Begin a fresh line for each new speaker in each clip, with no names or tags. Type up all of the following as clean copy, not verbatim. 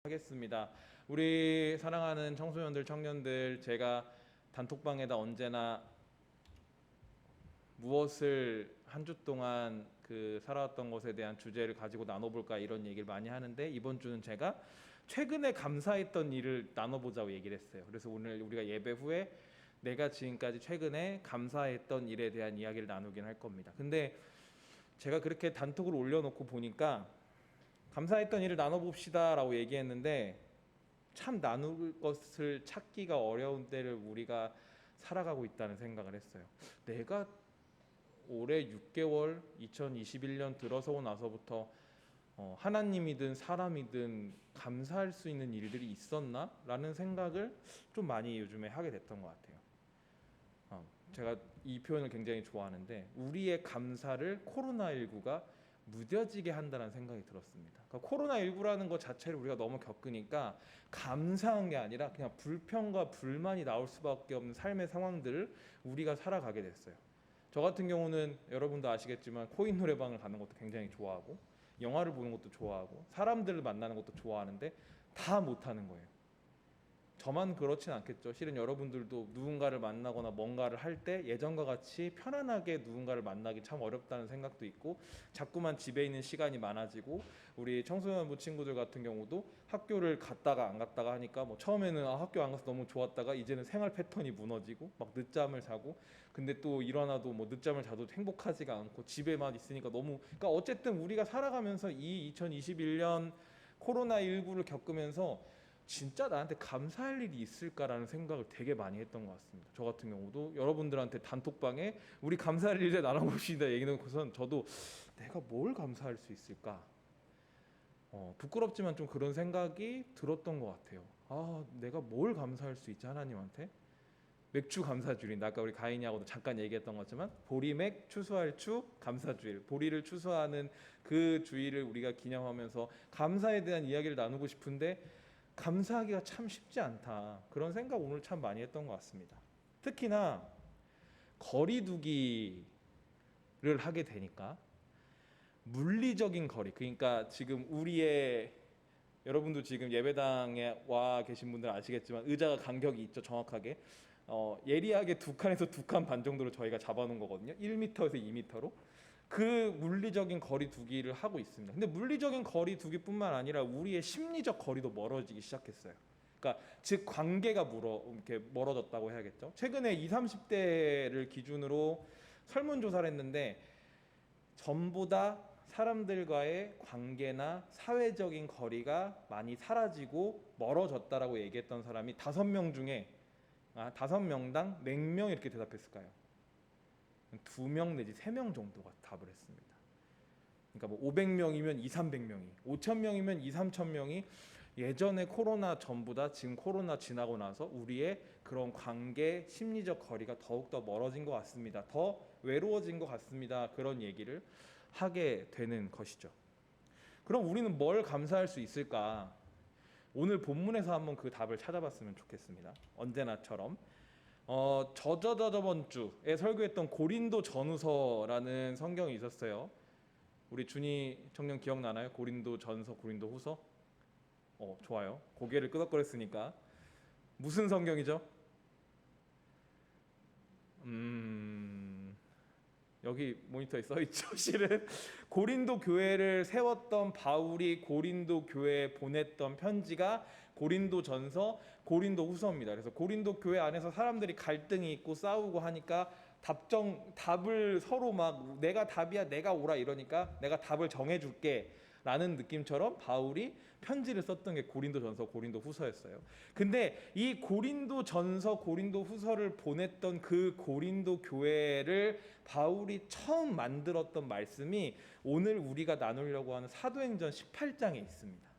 하겠습니다. 우리 사랑하는 청소년들, 청년들, 제가 단톡방에다 언제나 무엇을 한 주 동안 살아왔던 것에 대한 주제를 가지고 나눠볼까 이런 얘기를 많이 하는데, 이번 주는 제가 최근에 감사했던 일을 나눠보자고 얘기를 했어요. 그래서 오늘 우리가 예배 후에 내가 지금까지 최근에 감사했던 일에 대한 이야기를 나누긴 할 겁니다. 근데 제가 그렇게 단톡을 올려놓고 보니까 감사했던 일을 나눠봅시다 라고 얘기했는데, 참 나눌 것을 찾기가 어려운 때를 우리가 살아가고 있다는 생각을 했어요. 내가 올해 6개월 2021년 들어서 나서부터 하나님이든 사람이든 감사할 수 있는 일들이 있었나? 라는 생각을 좀 많이 요즘에 하게 됐던 것 같아요. 제가 이 표현을 굉장히 좋아하는데, 우리의 감사를 코로나19가 무뎌지게 한다는 생각이 들었습니다. 그러니까 코로나19라는 것 자체를 우리가 너무 겪으니까 감사한 게 아니라 그냥 불평과 불만이 나올 수밖에 없는 삶의 상황들을 우리가 살아가게 됐어요. 저 같은 경우는 여러분도 아시겠지만 코인 노래방을 가는 것도 굉장히 좋아하고, 영화를 보는 것도 좋아하고, 사람들을 만나는 것도 좋아하는데 다 못하는 거예요. 저만 그렇진 않겠죠. 실은 여러분들도 누군가를 만나거나 뭔가를 할 때 예전과 같이 편안하게 누군가를 만나기 참 어렵다는 생각도 있고, 자꾸만 집에 있는 시간이 많아지고, 우리 청소년부 친구들 같은 경우도 학교를 갔다가 안 갔다가 하니까 처음에는 학교 안 가서 너무 좋았다가 이제는 생활 패턴이 무너지고 막 늦잠을 자고, 근데 또 일어나도 늦잠을 자도 행복하지가 않고 집에만 있으니까 너무, 그러니까 어쨌든 우리가 살아가면서 이 2021년 코로나19를 겪으면서 진짜 나한테 감사할 일이 있을까라는 생각을 되게 많이 했던 것 같습니다. 저 같은 경우도 여러분들한테 단톡방에 우리 감사할 일에 나눠봅시다 얘기는 우선 저도 내가 뭘 감사할 수 있을까? 부끄럽지만 좀 그런 생각이 들었던 것 같아요. 내가 뭘 감사할 수 있지 하나님한테? 맥주 감사주일, 아까 우리 가인이하고도 잠깐 얘기했던 것지만 보리맥 추수할 추 감사주일, 보리를 추수하는 그 주일을 우리가 기념하면서 감사에 대한 이야기를 나누고 싶은데, 감사하기가 참 쉽지 않다, 그런 생각 오늘 참 많이 했던 것 같습니다. 특히나 거리두기를 하게 되니까 물리적인 거리, 그러니까 지금 여러분도 지금 예배당에 와 계신 분들 아시겠지만 의자가 간격이 있죠. 정확하게 예리하게 두 칸에서 두 칸 반 정도로 저희가 잡아놓은 거거든요. 1m에서 2m로 그 물리적인 거리 두기를 하고 있습니다. 근데 물리적인 거리 두기뿐만 아니라 우리의 심리적 거리도 멀어지기 시작했어요. 그러니까 즉 관계가 이렇게 멀어졌다고 해야겠죠. 최근에 20, 30대를 기준으로 설문조사를 했는데, 전부 다 사람들과의 관계나 사회적인 거리가 많이 사라지고 멀어졌다라고 얘기했던 사람이 5명 중에 5명당 몇 명 이렇게 대답했을까요? 2명 내지 3명 정도가 답을 했습니다. 그러니까 500명이면 2, 300명이, 5,000명이면 2, 3,000명이 예전에 코로나 전보다 지금 코로나 지나고 나서 우리의 그런 관계, 심리적 거리가 더욱더 멀어진 것 같습니다. 더 외로워진 것 같습니다. 그런 얘기를 하게 되는 것이죠. 그럼 우리는 뭘 감사할 수 있을까? 오늘 본문에서 한번 그 답을 찾아봤으면 좋겠습니다. 언제나처럼 저번 주에 설교했던 고린도 전후서라는 성경이 있었어요. 우리 준이 청년 기억나나요? 고린도 전서, 고린도 후서? 좋아요. 고개를 끄덕거렸으니까. 무슨 성경이죠? 여기 모니터에 써있죠. 실은 고린도 교회를 세웠던 바울이 고린도 교회에 보냈던 편지가 고린도 전서, 고린도 후서입니다. 그래서 고린도 교회 안에서 사람들이 갈등이 있고 싸우고 하니까 답을 서로 막 내가 답이야, 내가 오라 이러니까 내가 답을 정해줄게 라는 느낌처럼 바울이 편지를 썼던 게 고린도 전서, 고린도 후서였어요. 근데 이 고린도 전서, 고린도 후서를 보냈던 그 고린도 교회를 바울이 처음 만들었던 말씀이 오늘 우리가 나누려고 하는 사도행전 18장에 있습니다.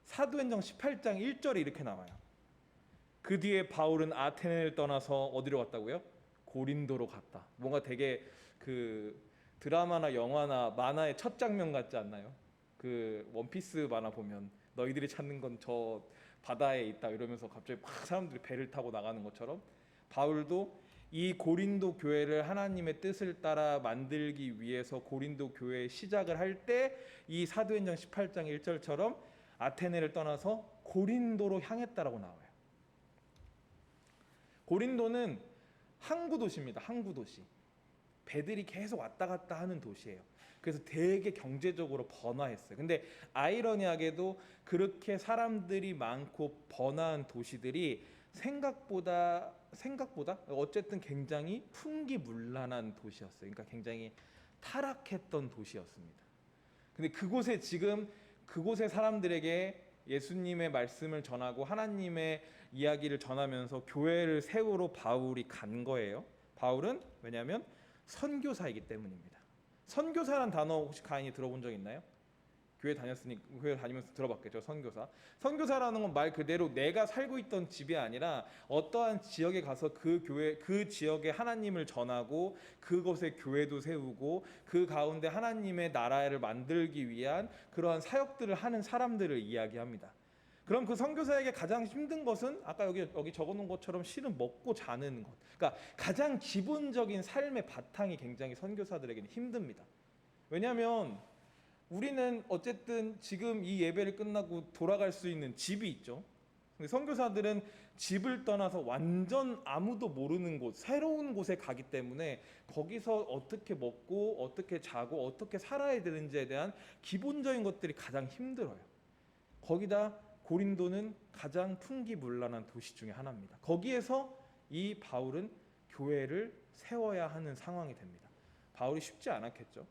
사도행전 18장 1절에 이렇게 나와요. 그 뒤에 바울은 아테네를 떠나서 어디로 갔다고요? 고린도로 갔다. 뭔가 되게 드라마나 영화나 만화의 첫 장면 같지 않나요? 원피스 만화 보면 너희들이 찾는 건 저 바다에 있다 이러면서 갑자기 막 사람들이 배를 타고 나가는 것처럼, 바울도 이 고린도 교회를 하나님의 뜻을 따라 만들기 위해서 고린도 교회 시작을 할 때 이 사도행전 18장 1절처럼 아테네를 떠나서 고린도로 향했다라고 나와요. 고린도는 항구 도시입니다. 항구 도시. 배들이 계속 왔다 갔다 하는 도시예요. 그래서 되게 경제적으로 번화했어요. 근데 아이러니하게도 그렇게 사람들이 많고 번화한 도시들이 생각보다 어쨌든 굉장히 풍기문란한 도시였어요. 그러니까 굉장히 타락했던 도시였습니다. 근데 그곳의 사람들에게 예수님의 말씀을 전하고 하나님의 이야기를 전하면서 교회를 세우러 바울이 간 거예요. 바울은 왜냐하면 선교사이기 때문입니다. 선교사란 단어 혹시 가인이 들어본 적 있나요? 교회 다니면서 들어봤겠죠. 선교사라는 건 말 그대로 내가 살고 있던 집이 아니라 어떠한 지역에 가서 그 지역에 하나님을 전하고 그곳에 교회도 세우고 그 가운데 하나님의 나라를 만들기 위한 그러한 사역들을 하는 사람들을 이야기합니다. 그럼 그 선교사에게 가장 힘든 것은 아까 여기 적어놓은 것처럼 실은 먹고 자는 것. 그러니까 가장 기본적인 삶의 바탕이 굉장히 선교사들에게는 힘듭니다. 왜냐하면 우리는 어쨌든 지금 이 예배를 끝나고 돌아갈 수 있는 집이 있죠. 근데 선교사들은 집을 떠나서 완전 아무도 모르는 곳, 새로운 곳에 가기 때문에 거기서 어떻게 먹고 어떻게 자고 어떻게 살아야 되는지에 대한 기본적인 것들이 가장 힘들어요. 거기다 고린도는 가장 풍기문란한 도시 중에 하나입니다. 거기에서 이 바울은 교회를 세워야 하는 상황이 됩니다. 바울이 쉽지 않았겠죠.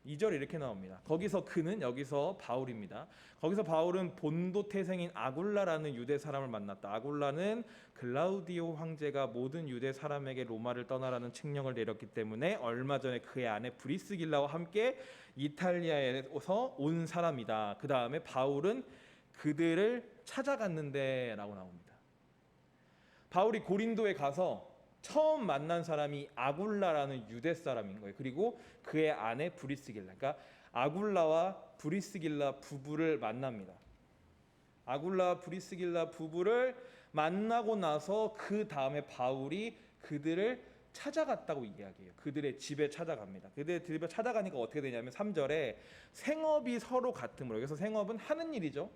2절에 이렇게 나옵니다. 거기서 그는, 여기서 바울입니다. 거기서 바울은 본도 태생인 아굴라라는 유대 사람을 만났다. 아굴라는 글라우디오 황제가 모든 유대 사람에게 로마를 떠나라는 칙령을 내렸기 때문에 얼마 전에 그의 아내 브리스길라와 함께 이탈리아에서 온 사람이다. 그 다음에 바울은 그들을 찾아갔는데 라고 나옵니다. 바울이 고린도에 가서 처음 만난 사람이 아굴라라는 유대 사람인 거예요. 그리고 그의 아내 브리스길라. 그러니까 아굴라와 브리스길라 부부를 만납니다. 아굴라와 브리스길라 부부를 만나고 나서 그 다음에 바울이 그들을 찾아갔다고 이야기해요. 그들의 집에 찾아갑니다. 그들의 집에 찾아가니까 어떻게 되냐면 3절에 생업이 서로 같음으로. 여기서 생업은 하는 일이죠.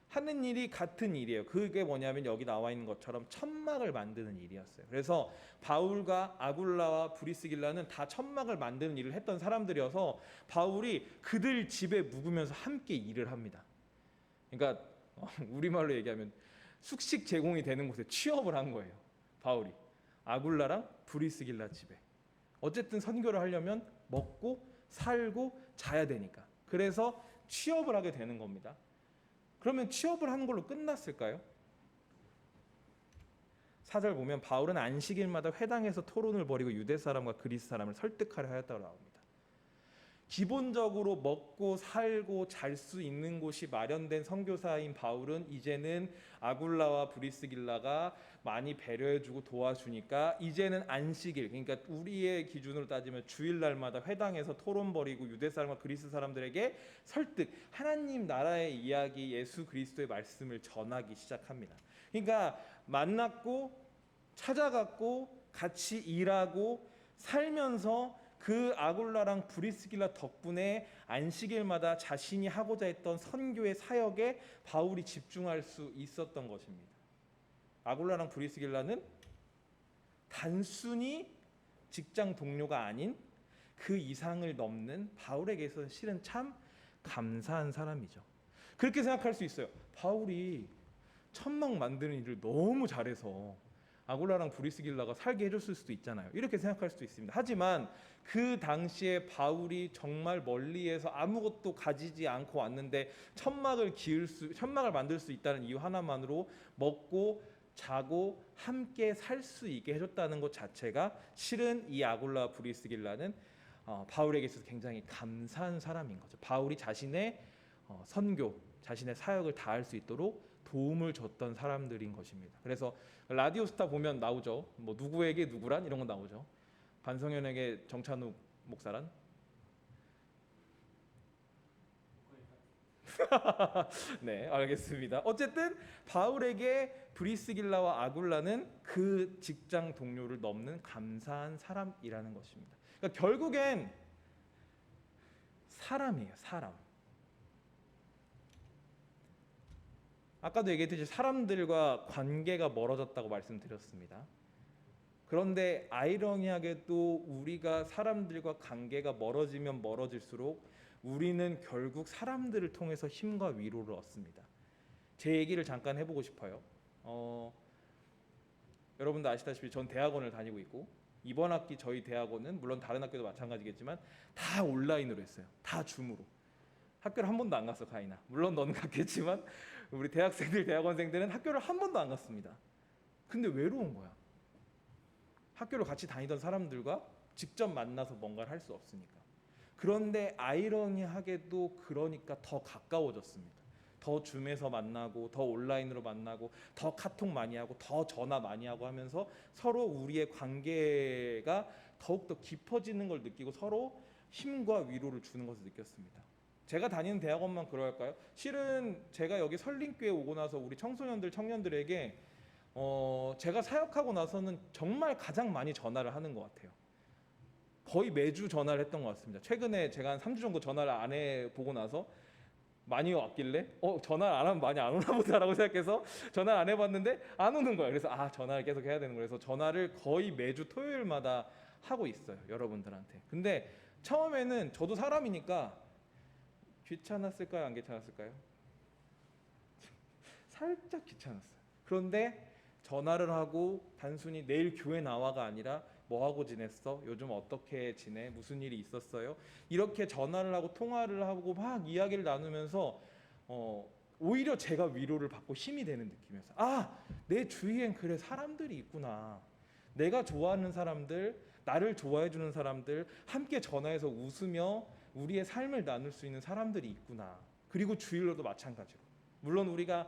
하는 일이 같은 일이에요. 그게 뭐냐면 여기 나와 있는 것처럼 천막을 만드는 일이었어요. 그래서 바울과 아굴라와 브리스길라는 다 천막을 만드는 일을 했던 사람들이어서 바울이 그들 집에 묵으면서 함께 일을 합니다. 그러니까 우리말로 얘기하면 숙식 제공이 되는 곳에 취업을 한 거예요. 바울이 아굴라랑 브리스길라 집에. 어쨌든 선교를 하려면 먹고 살고 자야 되니까. 그래서 취업을 하게 되는 겁니다. 그러면 취업을 하는 걸로 끝났을까요? 4절 보면 바울은 안식일마다 회당에서 토론을 벌이고 유대 사람과 그리스 사람을 설득하려 하였다고 나옵니다. 기본적으로 먹고 살고 잘 수 있는 곳이 마련된 선교사인 바울은 이제는 아굴라와 브리스길라가 많이 배려해주고 도와주니까 이제는 안식일, 그러니까 우리의 기준으로 따지면 주일날마다 회당에서 토론 벌이고 유대 사람과 그리스 사람들에게 설득, 하나님 나라의 이야기, 예수 그리스도의 말씀을 전하기 시작합니다. 그러니까 만났고 찾아갔고 같이 일하고 살면서 그 아굴라랑 브리스길라 덕분에 안식일마다 자신이 하고자 했던 선교의 사역에 바울이 집중할 수 있었던 것입니다. 아굴라랑 브리스길라는 단순히 직장 동료가 아닌 그 이상을 넘는 바울에게서는 실은 참 감사한 사람이죠. 그렇게 생각할 수 있어요. 바울이 천막 만드는 일을 너무 잘해서 아굴라랑 브리스길라가 살게 해줬을 수도 있잖아요. 이렇게 생각할 수도 있습니다. 하지만 그 당시에 바울이 정말 멀리에서 아무것도 가지지 않고 왔는데 천막을 만들 수 있다는 이유 하나만으로 먹고 자고 함께 살 수 있게 해줬다는 것 자체가 실은 이 아굴라 브리스길라는 바울에게 있어서 굉장히 감사한 사람인 거죠. 바울이 자신의 선교, 자신의 사역을 다할 수 있도록 도움을 줬던 사람들인 것입니다. 그래서 라디오스타 보면 나오죠. 뭐 누구에게 누구란 이런 거 나오죠. 반성현에게 정찬욱 목사란? 네, 알겠습니다. 어쨌든 바울에게 브리스길라와 아굴라는 그 직장 동료를 넘는 감사한 사람이라는 것입니다. 그러니까 결국엔 사람이에요, 사람. 아까도 얘기했듯이 사람들과 관계가 멀어졌다고 말씀드렸습니다. 그런데 아이러니하게도 우리가 사람들과 관계가 멀어지면 멀어질수록 우리는 결국 사람들을 통해서 힘과 위로를 얻습니다. 제 얘기를 잠깐 해보고 싶어요. 여러분도 아시다시피 전 대학원을 다니고 있고 이번 학기 저희 대학원은 물론 다른 학교도 마찬가지겠지만 다 온라인으로 했어요. 다 줌으로. 학교를 한 번도 안 갔어, 가인아. 물론 너는 갔겠지만 우리 대학생들, 대학원생들은 학교를 한 번도 안 갔습니다. 근데 외로운 거야. 학교를 같이 다니던 사람들과 직접 만나서 뭔가를 할 수 없으니까. 그런데 아이러니하게도 그러니까 더 가까워졌습니다. 더 줌에서 만나고 더 온라인으로 만나고 더 카톡 많이 하고 더 전화 많이 하고 하면서 서로 우리의 관계가 더욱더 깊어지는 걸 느끼고 서로 힘과 위로를 주는 것을 느꼈습니다. 제가 다니는 대학원만 그럴까요? 실은 제가 여기 설림교회 오고 나서 우리 청소년들, 청년들에게 제가 사역하고 나서는 정말 가장 많이 전화를 하는 것 같아요. 거의 매주 전화를 했던 것 같습니다. 최근에 제가 한 3주 정도 전화를 안 해보고 나서 많이 왔길래 전화를 안 하면 많이 안 오나 보다라고 생각해서 전화를 안 해봤는데 안 오는 거예요. 그래서 전화를 계속 해야 되는 거예요. 그래서 전화를 거의 매주 토요일마다 하고 있어요, 여러분들한테. 근데 처음에는 저도 사람이니까 귀찮았을까요, 안 귀찮았을까요? 살짝 귀찮았어요. 그런데 전화를 하고 단순히 내일 교회 나와가 아니라 뭐 하고 지냈어? 요즘 어떻게 지내? 무슨 일이 있었어요? 이렇게 전화를 하고 통화를 하고 막 이야기를 나누면서 오히려 제가 위로를 받고 힘이 되는 느낌이었어요. 내 주위엔 그래 사람들이 있구나. 내가 좋아하는 사람들, 나를 좋아해 주는 사람들, 함께 전화해서 웃으며 우리의 삶을 나눌 수 있는 사람들이 있구나. 그리고 주일로도 마찬가지로. 물론 우리가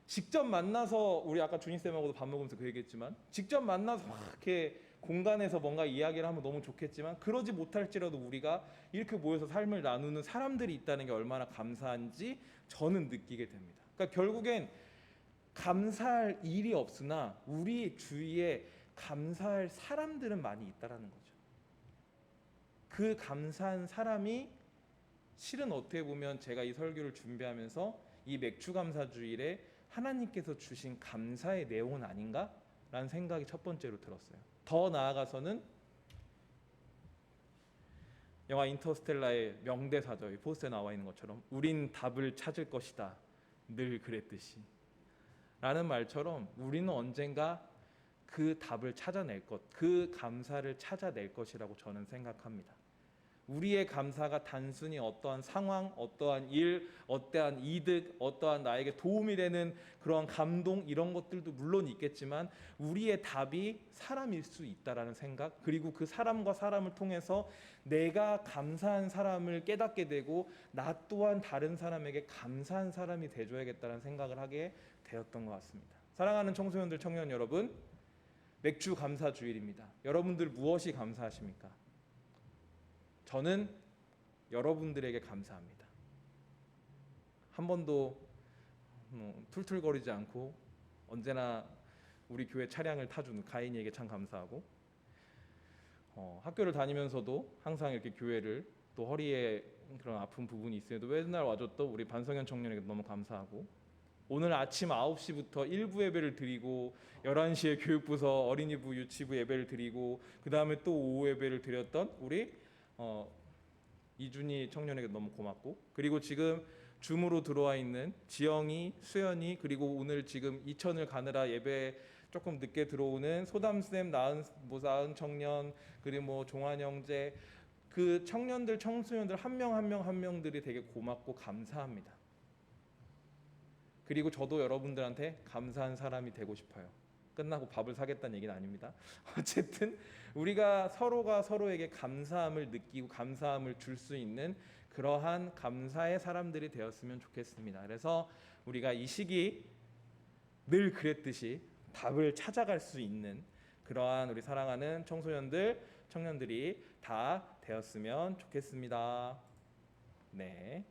직접 만나서 우리 아까 준희쌤하고도 밥 먹으면서 그 얘기했지만 직접 만나서 막 이렇게 공간에서 뭔가 이야기를 하면 너무 좋겠지만 그러지 못할지라도 우리가 이렇게 모여서 삶을 나누는 사람들이 있다는 게 얼마나 감사한지 저는 느끼게 됩니다. 그러니까 결국엔 감사할 일이 없으나 우리 주위에 감사할 사람들은 많이 있다라는 거죠. 그 감사한 사람이 실은 어떻게 보면 제가 이 설교를 준비하면서 이 맥주감사주일에 하나님께서 주신 감사의 내용은 아닌가라는 생각이 첫 번째로 들었어요. 더 나아가서는 영화 인터스텔라의 명대사죠. 이 포스터에 나와 있는 것처럼 우린 답을 찾을 것이다. 늘 그랬듯이 라는 말처럼 우리는 언젠가 그 답을 찾아낼 것, 그 감사를 찾아낼 것이라고 저는 생각합니다. 우리의 감사가 단순히 어떠한 상황, 어떠한 일, 어떠한 이득, 어떠한 나에게 도움이 되는 그런 감동 이런 것들도 물론 있겠지만 우리의 답이 사람일 수 있다라는 생각, 그리고 그 사람과 사람을 통해서 내가 감사한 사람을 깨닫게 되고 나 또한 다른 사람에게 감사한 사람이 돼줘야겠다는 생각을 하게 되었던 것 같습니다. 사랑하는 청소년들, 청년 여러분, 맥주 감사 주일입니다. 여러분들 무엇이 감사하십니까? 저는 여러분들에게 감사합니다. 한 번도 툴툴거리지 않고 언제나 우리 교회 차량을 타주는 가인이에게 참 감사하고 학교를 다니면서도 항상 이렇게 교회를 또 허리에 그런 아픈 부분이 있어도 맨날 와줬던 우리 반성현 청년에게 너무 감사하고 오늘 아침 9시부터 1부 예배를 드리고 11시에 교육부서 어린이부 유치부 예배를 드리고 그 다음에 또 오후 예배를 드렸던 우리 이준희 청년에게 너무 고맙고 그리고 지금 줌으로 들어와 있는 지영이, 수연이 그리고 오늘 지금 이천을 가느라 예배 조금 늦게 들어오는 소담쌤, 나은 청년 그리고 종환 형제 그 청년들, 청소년들 한 명 한 명들이 되게 고맙고 감사합니다. 그리고 저도 여러분들한테 감사한 사람이 되고 싶어요. 끝나고 밥을 사겠다는 얘기는 아닙니다. 어쨌든 우리가 서로가 서로에게 감사함을 느끼고 감사함을 줄 수 있는 그러한 감사의 사람들이 되었으면 좋겠습니다. 그래서 우리가 이 시기 늘 그랬듯이 답을 찾아갈 수 있는 그러한 우리 사랑하는 청소년들, 청년들이 다 되었으면 좋겠습니다. 네.